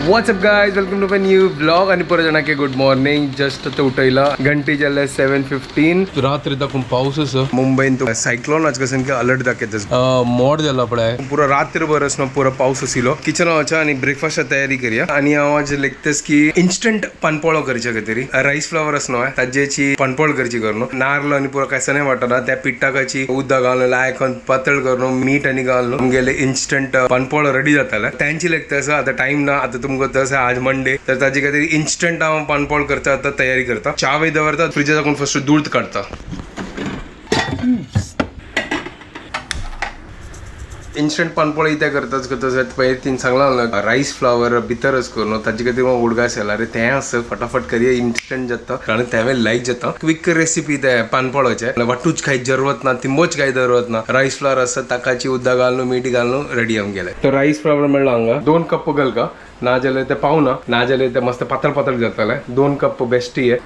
WhatsApp guys, welcome to my new blog. आणि परत जणांके good morning. Just आता उठयला घंटी जाल्यार 7:15. रात्री दाखवून पाऊस आसा मुंबईन. तो सायक्लोन आज कसन की अलर्ट दाखयता. मोड जाला पळय पुरो रात्रभर असनो पुरो पाऊस आसिलो. किचन वचा आणि ब्रेकफास्ट तयारी करूया. आणि हांव आज लेखतेस की इन्स्टंट पानपोळो करचे कितें राईस फ्लावर असनो ताजेची पानपोळ करची करून नारळ आणि पुरो काय नाही वाटना त्या पिठाकाची उदक घालून लायकन पातळ करून मीठ आणि घालून गेले इन्स्टंट पानपोळ रेडी जाताले. त्यांची लेखतेस आता टाइम ना. आता तुमको तसं आज मंडे तर ताजी काहीतरी इन्स्टंट हांव पानपोळ करता आता तयारी करता. च्या वय दवरता फ्रिजात टाकून फर्स्ट दूध काढता. इन्स्टंट पानपोळी त्या करताच पहिले तीन सांगला राईस फ्लावर भितरच करून ताजी खातीर उडगास येला. अरे तें असं फटाफट करूया इन्स्टंट जाता कारण त्यावेळेस लाईक जाता. क्विक रेसिपी ते पानपोळाचे वाटूच काही जरूरत ना तिंबोच काही जरूरत ना. राईस फ्लावर असं ताकाची उदक घालून मीठ घालून रेडी होऊन गेले. तर राईस फ्लावर म्हणलं हांगा 2 कप घालका ना जाल्यार ते पावना ना जाल्यार ते मस्त पातळ पातळ जाताले. 2 कप बेस्टी आहे.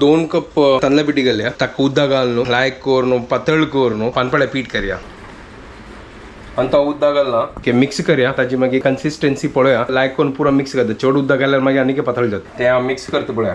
2 कप तांदळा पिठी घालया ताका उदक घालून लायक करून पातळ करून पानपड्या पीठ करया. आणि तो उदक घालना की मिक्स करया. ताजी मागीर कन्सिस्टन्सी पळया लायक करून पुरो मिक्स करता. चड उदक घाल्यार मागीर आनी पातळ जाता. ते हांव मिक्स करता पळया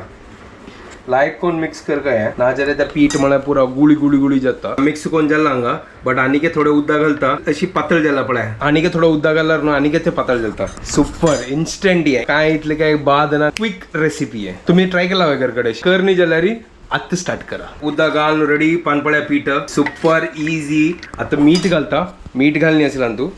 लायक करून मिक्स कर काय ना जाल्यार ते पीठ म्हळ्यार पुरो गुळी गुळी गुळी जाता. मिक्स करून जाला हांगा बट आनीक थोडे उदक घालता अशी पातळ जाला पळय. आनीक थोडं उदक घाल्यार न्हू आनीक ते पातळ जाता. सुपर इन्स्टंट आहे काय इतले काय बाद ना. क्विक रेसिपी आहे. तुम्ही ट्राय केला वगैरे कडे कर न्ही जाल्यार आत्ता स्टार्ट करा. उदक घालून रेडी पानपळ्या पीठ सुपर इजी. आता मीठ घालता. मीठ घालनी असेल तू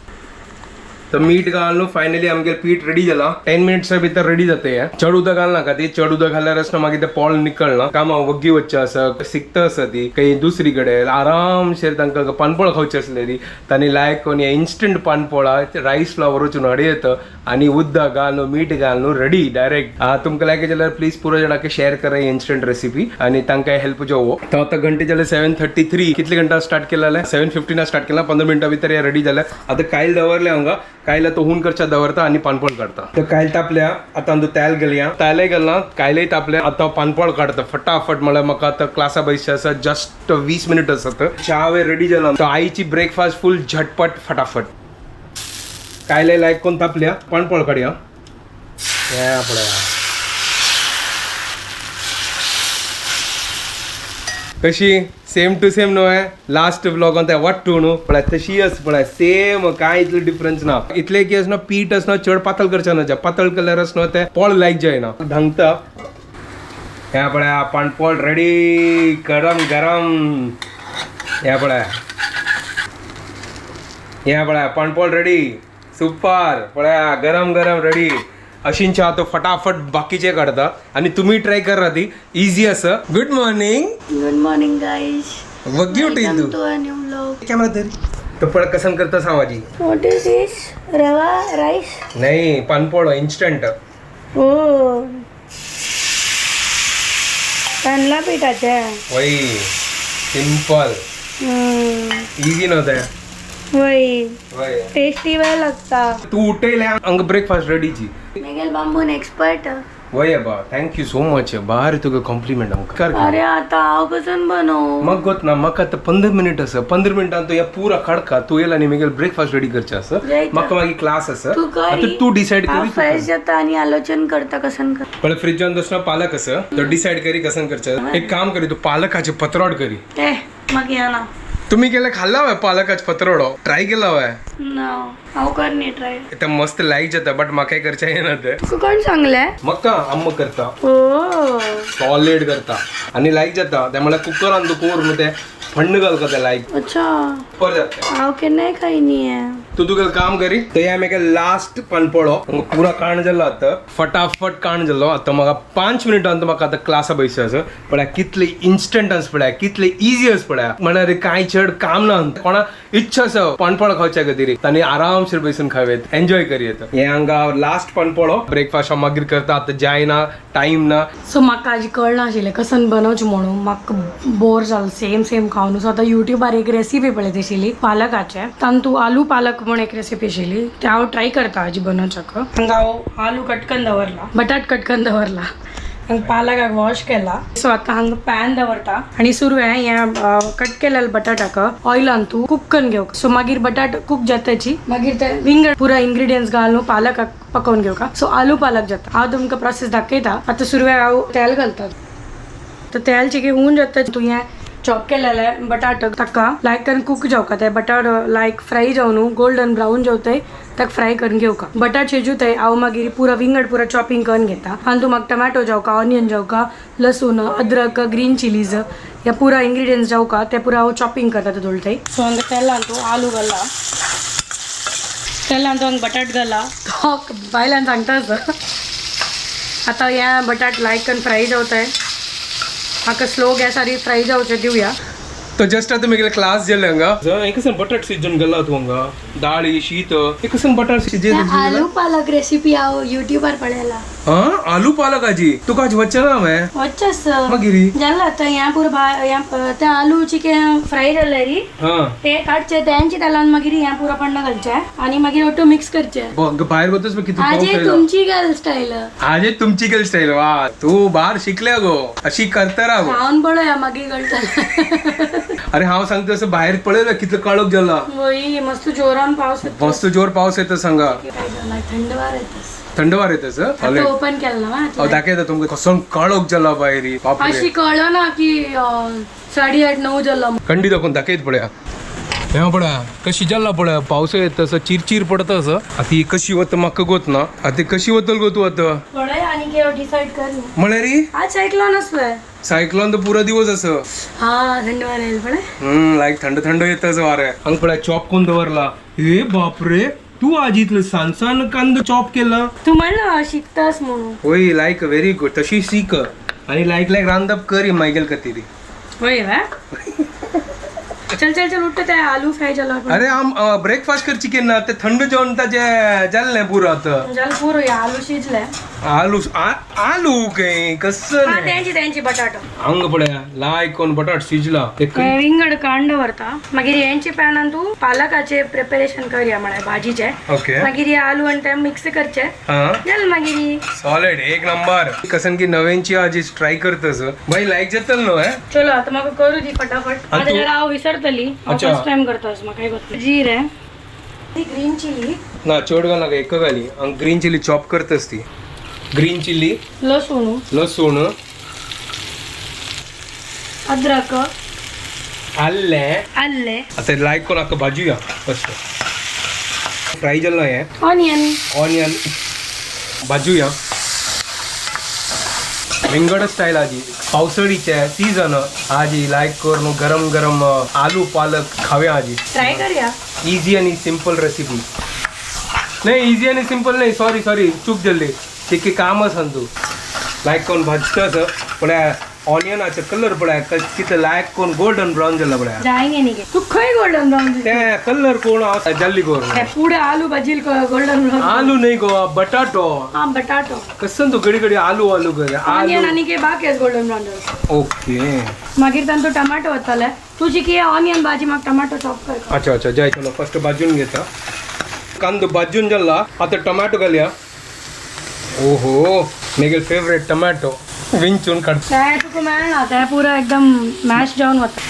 तर मीठ घालून फायनली आमगे पीठ रेडी जाला. 10 मिनिट्स भितर रेडी जाते. चड उदक घालना का ती चड उदक घाल्यारच ना मागीर ते पोळ निकळना. कामा वग्गी वच्चे आसा सिकता आसा ती काही दुसरी कडेन आरामशीर तांकां पानपोळ खावची आसली ती तांणी लायक करून इन्स्टंट पानपोळा राईस फ्लावर वचून हाडी येता आणि उदक घालून मीठ घालून रेडी डायरेक्ट. तुमकां लायक जाल्यार प्लीज पुरो जाणांक शेअर करा इन्स्टंट रेसिपी आणि तांकां हेल्प जावो. तो आता घंटे जाल्यार 7:33. कितले घंटा स्टार्ट केला 7:15 स्टार्ट केला. 15 मिनटां भितर हे रेडी जाल्या. आता कायल दवरले हांगा कायला तो हुन करच्या दवरता आणि पानपोळ काढता. तर कायल तापल्या आता हांव तेल घालया. तेलय घालना कायलय तापल्या. आता पानपोळ काढता फटाफट. म्हळ्यार म्हाका आता क्लासा बसचे आसा जस्ट 20 मिनिट आसात. च्या वे रेडी जाला. तो आईची ब्रेकफास्ट फुल झटपट फटाफट. कायलय लायक कोण तापल्या पानपोळ काढया. हे पळया कशी सेम टू सेम न्हू. लास्ट ब्लॉगान त्या वाटू न्हू पळय तशी आस पळय सेम काय इतलो डिफरन्स ना. इतले की असना पीठ असना चड पातळ करचे ना. पातळ केल्यार असना ते पोळ लायक जायना ढंगता. ह्या पळय पानपोळ रेडी गरम गरम. ह्या पळय पानपोळ रेडी सुपर. पळया गरम गरम रेडी. अशींच्या तो फटाफट बाकीचे काढता आणि तुम्ही ट्राय करा. ती इझी असं. Good morning. Good morning guys. वग्गी उठीन तू कॅमेरा तरी तो पळ कसन करता सावाजी. व्हाट इज दिस? रवा राईस नाही पानपोळ इन्स्टंट. ओ तांदळा पिठाचे वय सिंपल इझी नव्हतं. वय टेस्टी वेळ लागता. तू उठयल्या अंग ब्रेकफास्ट रेडीची. मेगेल बांबून एक्सपर्ट. वय बा थँक्यू सो मच. बाहेर तुका कॉम्प्लिमेंट अरे आता हांव कसून बनव मग गोत ना म्हाका आता 15 मिनिट आसा. 15 मिनिटां तो या पुरा काडका तू येला आनी मागीर ब्रेकफास्ट रेडी करचे आसा. म्हाका मागीर क्लास आसा. तू डिसाइड करी. फ्रेश जाता आणि आलोचन करता कसन कर. पळय फ्रिजान दसना पालक आसा तो डिसाइड करी कसन करचे. एक काम करी तू पालकाचे पत्रोड करी. मग या ना तुम्ही केलं खाल्ला वय पालकाच पत्रोडो ट्राय केला वय. हांव करनी ट्राय. ते मस्त लायक जाता बट म्हाका करचे येना ते. तुका कोण सांगले? म्हाका अम्मा करता. ओ सॉलिड करता आणि लायक जाता. त्या म्हळ्यार कुकरान तू कोर ते फंड घाल का ते लायक. अच्छा पर जाता. हांव केन्नाय खायनी आहे. तू तुका काम करी. तो या मेका लास्ट पानपोळो पुरा काण जालो. आता फटाफट काण जालो. आता म्हाका 5 मिनिटांत म्हाका आता क्लासा बसचे आसा. पळय कितले इन्स्टंट आस पळय कितले इजी आस पळय. म्हळ्यार काय चड काम ना. कोणा इच्छा आसा पानपोळ खावच्या खातीर तांणी आरामशीर बसून खावेत एन्जॉय करियेत. हे हांगा लास्ट पानपोळो ब्रेकफास्ट मागीर करता. आता जायना टाइम ना. सो म्हाका आजी कळनाशिल्लें कसन बनवचें म्हणून. म्हाका बोर जालें सेम सेम खावन. सो आतां युट्यूबार एक रेसिपी पळयत आशिल्ली पालकाचे. तांतूं आलू पालक म्हण एक रेसिपी आशिल्ली हांव ट्राय करता आजी बनवच्याक. हांगा हांव आलू कटकन दवरला बटाट कटकन दवरला हांगा पालकाक वॉश केला सो आता हांगा पॅन दवरता आणि सुरू आहे या कट केलेल्या बटाटाक ऑइलान तू कुक करून घेऊ सो मागीर बटाट कुक जाताची मागीर ते विंगड पुरा इंग्रेडियंट्स घालून पालकाक पकवून घेवका सो आलू पालक जाता हांव तुमकां प्रोसेस दाखयता आता सुरू आहे हांव तेल घालता तर तेल चिके होऊन जाता तू हे चॉप केलेले बटाट ताका लायक करून कुक जावका ते बटाट लायक फ्राय जावन गोल्डन ब्राऊन जेवताय ताका फ्राय करून घेवका बटाट शिजूताय हांव मागीर पुरा विंगड पुरा चॉपिंग करून घेता आनी तू म्हाका टमाटो जावका ऑनियन जावका लसूण अद्रक ग्रीन चिलीज या पुरा इंग्रेडियंट्स जावका ते पुरा हांव चॉपिंग करता दवरताय सो हांगा तेलान तू आलू घाला तेलान तू हांगा बटाट घाला तो बायलान सांगताच आता या बटाट लायक करून फ्राय जावताय म्हाका स्लो गॅसार फ्राय जावचे दिवया तो जस्ट आता मी क्लास गेले हांगा एक बटाट शिजून गेला तू हांगा डाळी शीत एक बटाट शिजे आलू पालक रेसिपी हांव युट्यूबार पळयला हा आलू पालकाची तुका आज वच्चे ना हांवें वच्चस मागिरी जाला आता या पुरो ते आलू चिकन फ्राय जाले री हा ते काडचे त्यांची तेलान मागीर या पुरो पण्ण घालचे आणि मागीर ओटो मिक्स करचे बाहेर बघतोस किती पाऊस आजे आयला. तुमची गल स्टाईल आजे तुमची केली स्टाईल वा तू बाहेर शिकल्या गो अशी करता राहा गो खाऊन पळया मागीर कळटा अरे हांव सांगतो असं बाहेर पळयलं कितलं काळोख जाला वय मस्त जोरान पावस येतो. मस्त जोर पाऊस येतो सांगा काय झालं थंड वार येतस थंड वार येतस आता ओपन केलं ना दाखयता तुमका कसं काळोख जाला भायरी बापरे अशी कळलं ना की 8:30-9 झाला कंडी दाखवून दाखयत पळया तेव्हा पळया कशी जाला पळया पावस येत तसं चिरचिर पडत असं आता ही कशी वत म्हाका गोत ना आता कशी वतल गो तू आता पळय आणि के डिसाइड कर म्हळे रे आज ऐकलं नसलं सायक्लॉन तर पुरा दिवस असं हा थंड वार येईल पळय लाईक थंड थंड येतच वारे अंग पळया चॉप कोण दवरला हे बापरे तू आज इथलं सांसान कांद चॉप केला तू म्हणलं शिकतास म्हणून होय लाईक व्हेरी गुड तशी शिक आणि लाईक रांधप कर मायगेल कतिरी होय वा चल चल चल उठ ते आलू फ्राय झाला अरे आम ब्रेकफास्ट कर चिकन ना ते थंड जेवण ताजे जाल्ले पुरो आता झालं पुरो या आलू शिजले आलू आलू काय कसं हा नाही त्यांची बटाटो अंग पड्या लायक कोण बटाट शिजला ते विंगड कांड वरता मागीर यांची पॅनान तू पालकाचे प्रिपरेशन करया म्हणे भाजीचे ओके मागीर हे आलू आणि ते मिक्स करचे हा चल मागीर सॉलिड एक नंबर कसन की नव्यांची आज ट्राय करतस भाई लायक जातल नो है चलो आता म्हाका करू दी फटाफट आता जरा हांव विसरतली अच्छा. फर्स्ट टाइम करतास म्हाका काय करतली जिरे ग्रीन चिली ना चड घाल नाका एक घाली ग्रीन चिली चॉप करतस ती ग्रीन चिली लसूण लसूण अद्रक आल्ले आल्ले आता लायक कोण आका भाजूया फस्ट फ्राय जाल्लो हे ऑनियन ऑनियन भाजूया विंगड स्टाईल आजी पावसाळीचे सीजन आजी लायक करून गरम गरम आलू पालक खाव्या आजी ट्राय करूया इजी आणि सिंपल रेसिपी नाही इजी आणि सिंपल नाही सॉरी चूक झाली ते की कामच सांगतो लायक कोण भाजतस पळ्या ऑनियनाचे कलर पळ्या किती लायक कोण गोल्डन ब्राऊन झाला पळ्या जायगे निघे तू खंय गोल्डन ब्राऊन ते कलर कोण जल्ली कोण पुढे आलू भाजील गोल्डन ब्राऊन आलू नाही गो बटाटो हा बटाटो कसं तू घडी घडी आलू आलू कर ऑनियन आलू आणि के बाकी गोल्डन ब्राऊन ओके मागीर तांतू टमाटो वतले तुझी की ऑनियन भाजी म्हाका टमाटो चॉप कर अच्छा जाय चलो फर्स्ट भाजून घेता कांदो भाजून जाला आता टोमॅटो घालया ओहो मेगेल फेवरेट टोमॅटो विंचून काढ काय तुका मेळना ते पुरो एकदम मॅश जावन वता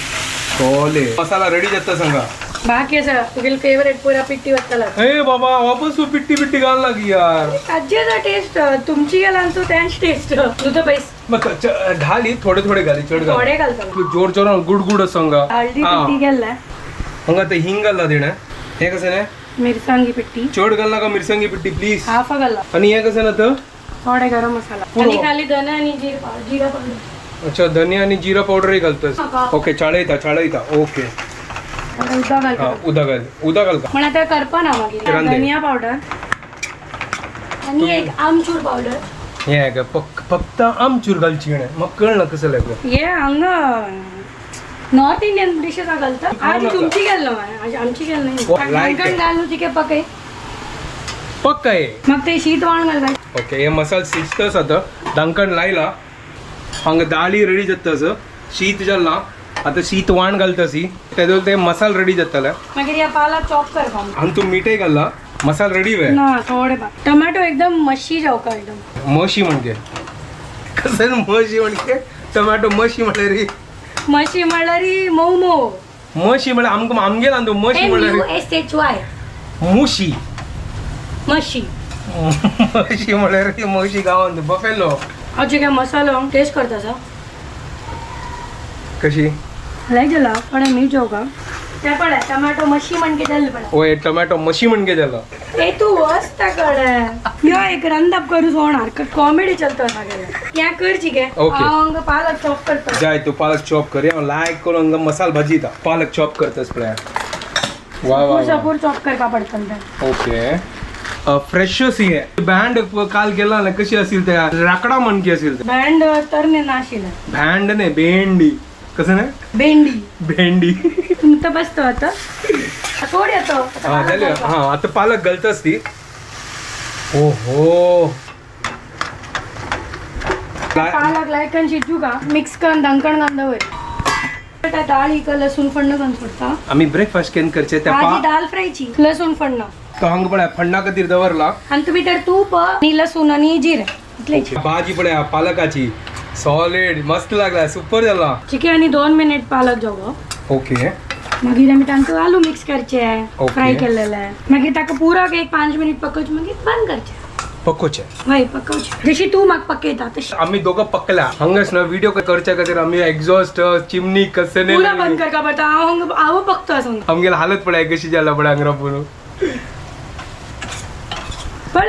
कोले मसाला रेडी जाता सांगा बाकी असं तुगेल फेवरेट पुरा पिट्टी वतला ए बाबा वापस तू पिट्टी पिट्टी घाल लागी यार अज्जेचा टेस्ट तुमची गेला तू त्यांची टेस्ट तुझं पैस मग घाली थोडे घाली चढ घाल थोडे घालता तू जोर जोर गुड गुड सांगा हळदी पिट्टी गेलाय हंगा ते हिंग घालला देणं हे कसं नाही मिरसांगी पिट्टी चढ घाल नाका मिरसांगी पिट्टी प्लीज हाफ घालला आणि हे कसं ना तर थोडे गरम मसाला आणि खाली धने आणि जिरा पावडर अच्छा धनिया आणि जिरा पावडरही घालतस ओके चाळयता ओके उदक घालता हा उदा घाल का पण आता करपा ना मागीर रांदे. धनिया पावडर आणि एक आमचूर पावडर हे आहे का फक्त आमचूर घालची नाही मग कळलं कसं लागलं ये हांग नॉर्थ इंडियन डिशेस घालता आज तुमची गेल ना आमची गेल like नाही it. घालू तिके पकय पक्का आहे मग ते शीत वाण घालता ओके हे मसाला शिजतस आता दांकण लायला हांगा दाळी रेडी जातस शीत जाल्ला आता शीत वाण घालतसी तेदो ते मसाला रेडी जातला मागीर या पाला चॉप करपा आणि तू मिठे घालला मसाला रेडी वे ना थोडे बा टमाटो एकदम मशी जावका एकदम मशी म्हणजे कसं म्हशी म्हणजे टोमॅटो म्हशी म्हणले रे म्हशी म्हणल्यारी मऊ मऊ म्हशी म्हणले आमगे आणतो म्हशी म्हणले MUSHY मुशी म्हशी म्हशी म्हणले रे म्हशी गावात बफेलो अजून काय मसाला टेस्ट करता सा कशी लाईक झाला पण मी जोगा त्या पडा टमाटो मशी म्हणके जाल्ले पडा ओय टोमॅटो म्हशी म्हणजे झालं ए तू वस्ता कडे यो एक रंदप करू होणार कॉमेडी चलतो सगळ्याला क्या करची के Okay. अंग पालक चॉप करतो जाय तू पालक चॉप कर लायक करून मसाला भाजी था पालक चॉप करतस प्लॅ वा वा सपूर चॉप करका पडतं ओके फ्रेश सी आहे बँड काल गेला ना कशी असेल त्या राकडा म्हणकी असेल बँड तर ने नाशिल बँड नाही भेंडी कसं नाही भेंडी भेंडी तुमचं बसतो आता थोडी येतो हा झाले हा आता पालक गलतच ती ओहो पालक लायकन शिजू का मिक्स करून दणकण कांदावर त्या डाळ इक लसूण फण्ण घालून सोडता आम्ही ब्रेकफास्ट केन करचे त्या भाजी दाल फ्रायची लसूण फण्ण तो हंग पड्या फण्णा कधीर दवरला आणि तुम्ही तर तूप आणि लसूण आणि जिरे इतलेच भाजी पड्या पालकाची सॉलिड मस्त लागला सुपर झाला चिके आणि 2 मिनिट पालक जाऊ ओके मागीर आमी तांकां आलू मिक्स करचे Okay. फ्राय केलेले मागीर ताका पुरो एक 5 मिनिट पकोवचे मागीर बंद करचे पकोचे हय पकोवचे जशी तू म्हाका पकयता तशी आम्ही दोघं पकल्या हंगस ना व्हिडिओ करच्या खातीर आम्ही एक्झॉस्ट चिमनी कसे पुरा बंद करका पडटा हांव पकतो असं आमगेला हालत पड्या कशी जाला पड्या अंगरा पुरो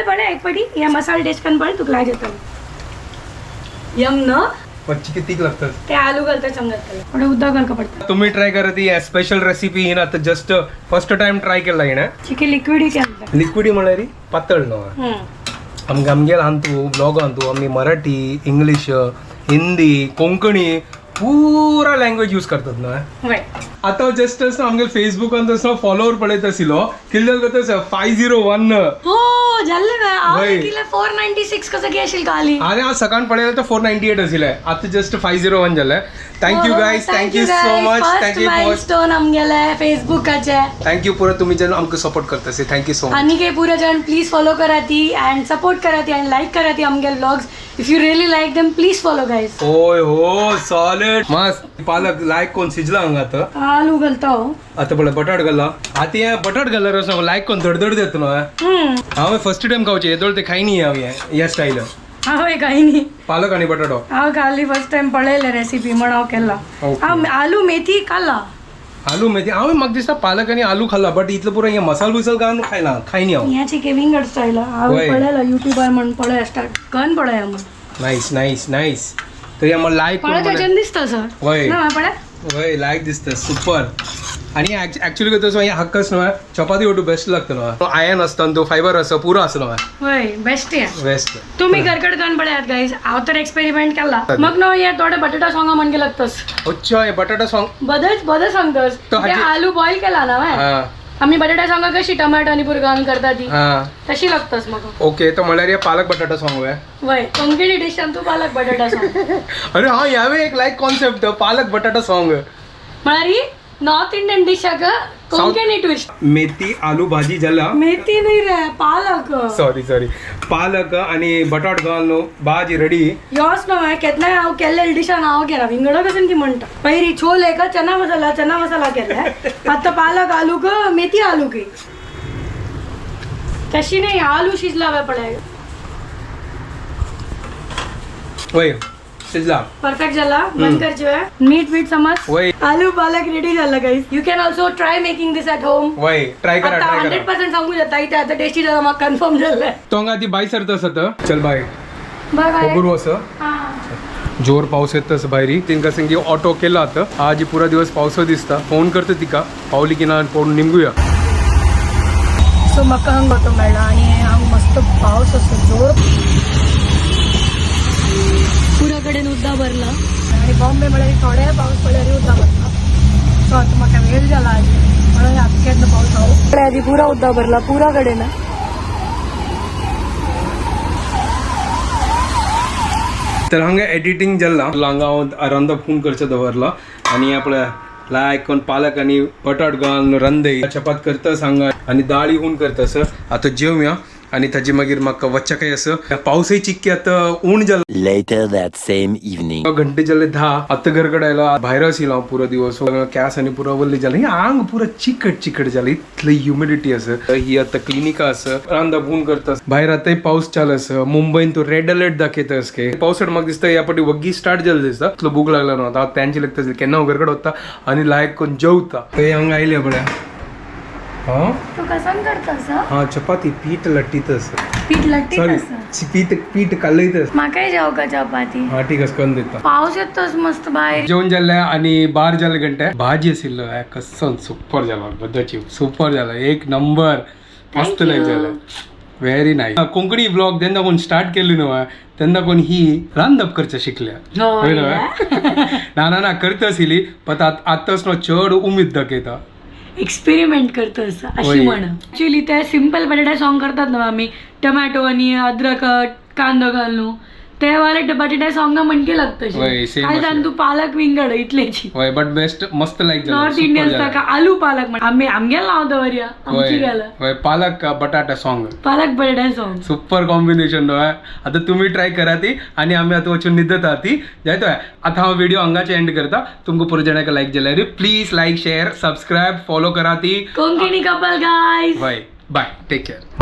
पळे एक पडी या मसाला टेस्ट करून पळे तुका लाग येतलो यम न मच्छी किती लागतात ते आलू घालता समजतले पण उदक घालका पडटा तुम्ही ट्राय करा ती स्पेशल रेसिपी ही ना आता जस्ट फर्स्ट टाइम ट्राय केला ही ना चिके लिक्विड केलं लिक्विडी म्हळ्यार पातळ न्हू आमगे आमगेला हांतू ब्लॉग हांतू आमी मराठी इंग्लिश हिंदी कोंकणी पूरा लँग्वेज यूज करतात ना हय आता जस्ट आमगे फेसबुकान तसं फॉलोवर पळयत आशिल्लो किल्ले करता 501 हो जाल्ले ना हांव वय. किले 496 कसं की आशिल काली आणि आज सकाळ पळयला तर 498 आशिल्ले आता जस्ट 501 झाले thank you guys thank you so much thank you milestone आमगेले फेसबुकाचे थँक्यू पुरो तुम्ही जण आमकां सपोर्ट करता थँक्यू सो मच आणि के पुरे जण प्लीज फॉलो करा ती अँड सपोर्ट करा ती अँड लाईक करा ती आमगे vlogs if you really like them please follow guys ओय हो सॉलिड मस्त पालक लायक कोण शिजला हंग आता आलू घालता हो आता पळय बटाट घाला आता हे बटाट घालल्यार असं लायक कोण धडधड देतो ना हांव फर्स्ट टाइम खावचे येदोळ ते खाई नाही हांव ह्या स्टाईल हांव काही नाही पालक आणि बटाटो हांव खाली फर्स्ट टाइम पळयले रेसिपी म्हण हांव केला Okay. हांव आलू मेथी खाल्ला आलू मेथी हांव म्हाका दिसता पालक आणि आलू खाल्ला बट इतलं पुरो हे मसाल बिसाल घालून खायला खाई नाही हांव ह्याची केविंगड स्टाईल हांव वय. पळयला युट्यूबर म्हण पळय स्टार्ट कन पळय म्हण नाईस नाईस नाईस तर हे मला लायक पळय त्याच्यान दिसता सर वय ना पळय वय लायक दिसतं सुपर आणि ऍक्च्युअली कसं हे हक्कच न्हू चपाती ओटू बेस्ट लागतं न्हू आयन असतं तो फायबर असं पुरो असं न्हू होय बेस्ट आहे बेस्ट तुम्ही घरकड कन पळयात गाईज हांव तर एक्सपेरिमेंट केला मग नो हे थोडे बटाटा सोंगा म्हणजे लागतस अच्छा हे बटाटा सॉंग बदल सांगतस तो ते हाजी- आलू बॉईल केला ना व्हय? हा आम्ही बटाटा सांगा कशी टमाटो आणि पुरं घालून करता ती हा तशी लागतस मग ओके तर म्हळ्यार हे पालक बटाटा सॉंग आहे वय कोंकणी डिश तू पालक बटाटा सांग अरे हा यावे एक लाईक कॉन्सेप्ट पालक बटाटा सॉंग म्हळ्यार ही north Indian dish Konkani twist मेथी आलू भाजी झाला मेथी नाही रे पालक सॉरी पालक आणि बटाट घालून भाजी रेडी योच न्हू केन्नाय हांव केल्ले डिशान हांव केला विंगडो कसून की म्हणटा पयरी छोले का चना मसाला केला आता पालक आलू क मेथी आलू की तशी नाही आलू शिजला हवे पडाय वय शिजला परफेक्ट झाला बंद करची वेळ मीठ समज वय आलू पालक रेडी झाला guys you can also try making this at home वय ट्राय करा आता ट्राय करा 100% सांगू शकता इथे आता टेस्टी झाला मग कन्फर्म झालंय तो ती बाय सरत असत चल बाय बघा बघू असं जोर पाऊस येतस भायरी तिंका संगी ऑटो केला आता आज पुरा दिवस पावस दिसता फोन करते तिका पावली की ना पडून निघूया सो म्हाका हांग वचो मेळ्ळा आनी हांग मस्त पावस असतो जोर पुरा कडेन उदक भरला आणि बॉम्बे म्हळ्यार थोडे पावस पडल्यार उदक भरला सो आता म्हाका वेळ जाला आज म्हणून आता केन्ना पावस हांव आधी पुरा उदक भरला पुरा कडेन तर हांगा एडिटींग जाल्ला हांगा हांव अरांदा फोन करचें दवरला आनी आपल्या लायक कोण पालक आनी बटाट घालून रंदय चपात करतस हांगा आनी दाळी हून करतस आता जेवया आणि ताजी मागीर म्हाका वच्चा काय असं पावसय चिक्की आता ऊन जाला Later that same evening. घंटे जाले 10 आता घरकडे आयलो भायर आशिल्लो हांव पुरो दिवस कॅस आनी पुरो वल्ली जालें आंग पुरो चिकट जालें इतलें ह्युमिडिटी आसा ही आता क्लिनिका आसा रांदा बून करता भायर आतांय पावस चालू आसा मुंबईन तो रेड अलर्ट दाखयता के पावसाळ म्हाका दिसता ह्या फावटी वग्गी स्टार्ट जालें दिसता इतलो भूक लागला न्हू आतां त्यांची लागता केन्ना हांव घरकडे वता आनी लायक करून जेवता ते हांगा आयले पळय हा तू कसान करतास हा चपाती पीठ लट्टीतस पीठ लट्टी सॉरी कसं पीठ कालयतस म्हाकाय जाव का चपाती हा ठीक आहे करून देता पावस येतोच मस्त बाहेर जेवण जाल्लें आनी बार जाले घंटे भाजी आशिल्लो कसन सुपर जाला बद्दची सुपर जाला एक नंबर मस्त नाही झालं व्हेरी नाईस कोंकणी ब्लॉग जेन्ना कोण स्टार्ट केली न्हू तेन्ना कोण ही रांदप करचे शिकल्या होय ना ना करता आशिल्ली पण आताच न्हू चड उमेद दाखयता एक्सपेरिमेंट करतो असं अशी होय. म्हण ऍक्च्युली ते सिंपल बटाटा सॉंग करतात ना आम्ही टोमॅटो आणि अद्रक कांदो घालून ते वाले बटाटा सॉंग म्हणके होय, लागतं same काय अशें. तू पालक विंगड इतलेची होय बट बेस्ट मस्त लायक नॉर्थ इंडियन का आलू पालक म्हण आमगे लावतो वरिया आमची गेलं होय पालक बटाटा सॉंग पालक बटाटा सॉंग सुपर कॉम्बिनेशन न्हू आता तुम्ही ट्राय करा ती आणि आम्ही आता वचून न्हिदता ती जायतो आता हांव व्हिडिओ हांगाचे एंड करता तुमकां पुरो जाणांक लायक जाल्यार please like share subscribe follow करा ती Konkani couple guys bye take care